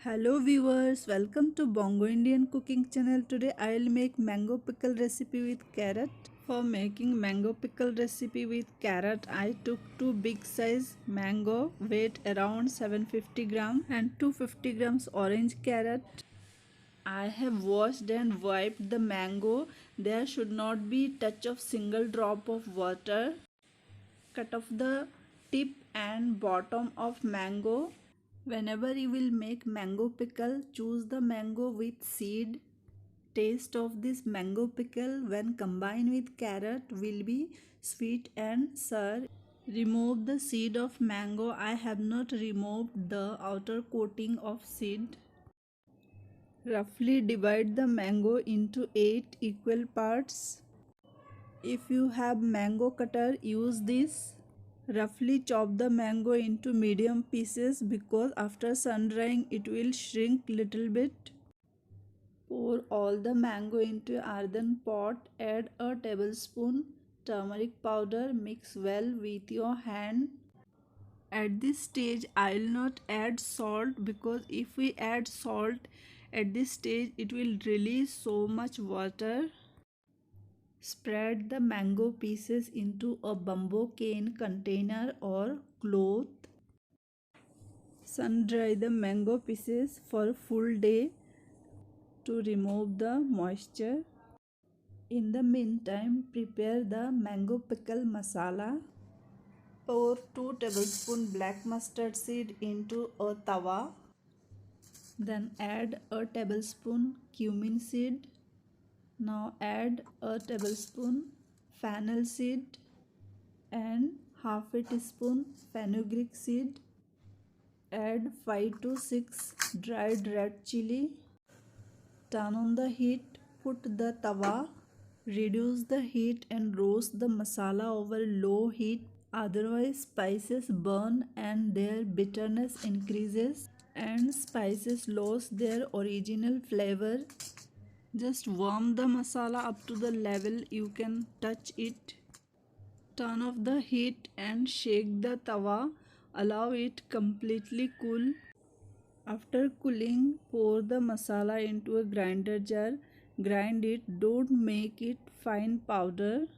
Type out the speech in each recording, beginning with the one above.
Hello viewers, welcome to Bongo Indian cooking channel. Today I will make mango pickle recipe with carrot. For making mango pickle recipe with carrot, I took two big size mango, weight around 750 gram and 250 grams orange carrot. I have washed and wiped the mango. There should not be touch of single drop of water. Cut off the tip and bottom of mango. Whenever you will make mango pickle, choose the mango with seed. Taste of this mango pickle when combined with carrot will be sweet and sour. Remove the seed of mango. I have not removed the outer coating of seed. Roughly divide the mango into 8 equal parts. If you have mango cutter, use this. Roughly chop the mango into medium pieces because after sun drying it will shrink little bit. Pour all the mango into earthen pot. Add a tablespoon turmeric powder. Mix well with your hand. At this stage I will not add salt because if we add salt at this stage it will release so much water. Spread the mango pieces into a bamboo cane container or cloth. Sun dry the mango pieces for full day to remove the moisture. In the meantime, prepare the mango pickle masala. Pour 2 tablespoons black mustard seed into a tawa. Then add a tablespoon cumin seed. Now add a tablespoon fennel seed and half a teaspoon fenugreek seed. Add 5 to 6 dried red chili. Turn on the heat, put the tawa, reduce the heat and roast the masala over low heat, otherwise spices burn and their bitterness increases and spices lose their original flavor. Just warm the masala up to the level you can touch it. Turn off the heat and shake the tawa. Allow it completely cool. After cooling, pour the masala into a grinder jar. Grind it, don't make it fine powder.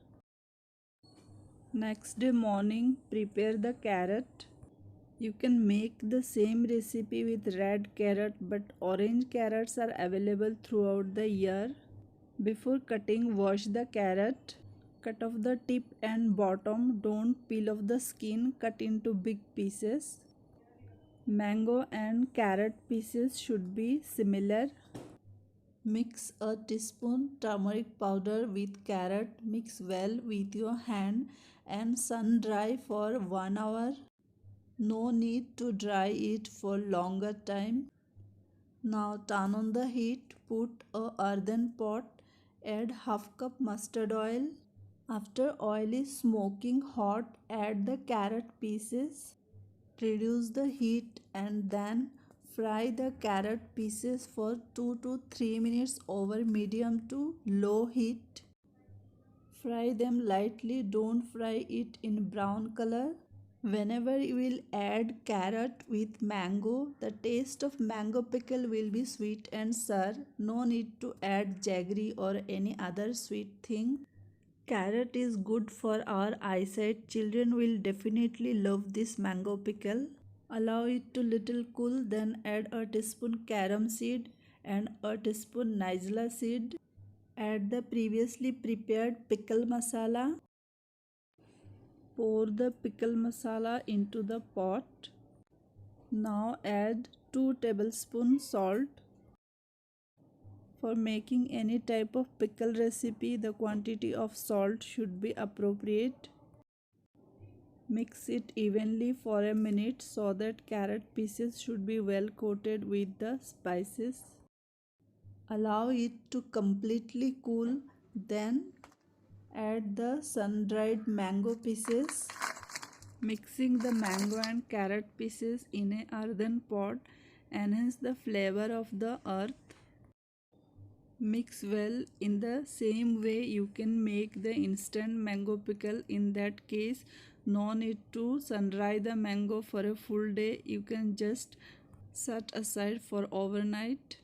Next day morning, prepare the carrot. You can make the same recipe with red carrot, but orange carrots are available throughout the year. Before cutting, wash the carrot. Cut off the tip and bottom. Don't peel off the skin. Cut into big pieces. Mango and carrot pieces should be similar. Mix a teaspoon turmeric powder with carrot. Mix well with your hand and sun dry for 1 hour. No need to dry it for longer time. Now turn on the heat. Put a earthen pot. Add half cup mustard oil. After oil is smoking hot, add the carrot pieces. Reduce the heat and then fry the carrot pieces for 2 to 3 minutes over medium to low heat. Fry them lightly, don't fry it in brown color. Whenever you will add carrot with mango, the taste of mango pickle will be sweet and sour. No need to add jaggery or any other sweet thing. Carrot is good for our eyesight. Children will definitely love this mango pickle. Allow it to little cool, then add a teaspoon carom seed and a teaspoon Nigella seed. Add the previously prepared pickle masala. Pour the pickle masala into the pot. Now add 2 tablespoons salt. For making any type of pickle recipe, the quantity of salt should be appropriate. Mix it evenly for a minute so that carrot pieces should be well coated with the spices. Allow it to completely cool, then add the sun-dried mango pieces. Mixing the mango and carrot pieces in an earthen pot enhance the flavor of the earth. Mix well. In the same way you can make the instant mango pickle. In that case, no need to sun dry the mango for a full day. You can just Set aside for overnight.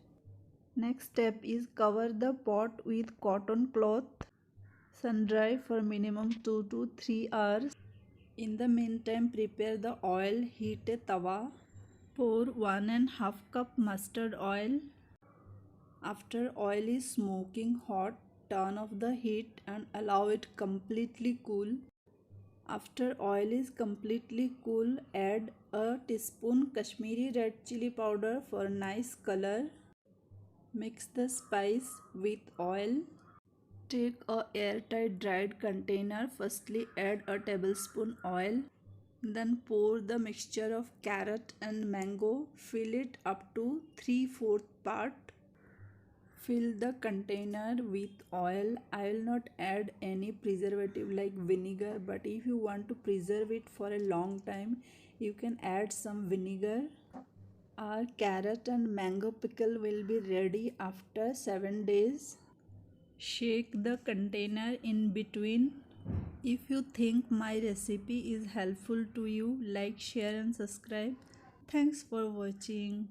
Next step is cover the pot with cotton cloth. Sun dry for minimum 2 to 3 hours. In the meantime, prepare the oil. Heat a tawa. Pour 1.5 cup mustard oil. After oil is smoking hot, turn off the heat and allow it completely cool. After oil is completely cool, add a teaspoon Kashmiri red chili powder for nice color. Mix the spice with oil. Take a airtight dried container. Firstly add a tablespoon oil. Then pour the mixture of carrot and mango. Fill it up to 3/4 part. Fill the container with oil. I will not add any preservative like vinegar, but if you want to preserve it for a long time, you can add some vinegar. Our carrot and mango pickle will be ready after 7 days. Shake the container in between. If you think my recipe is helpful to you, like, share and subscribe. Thanks for watching.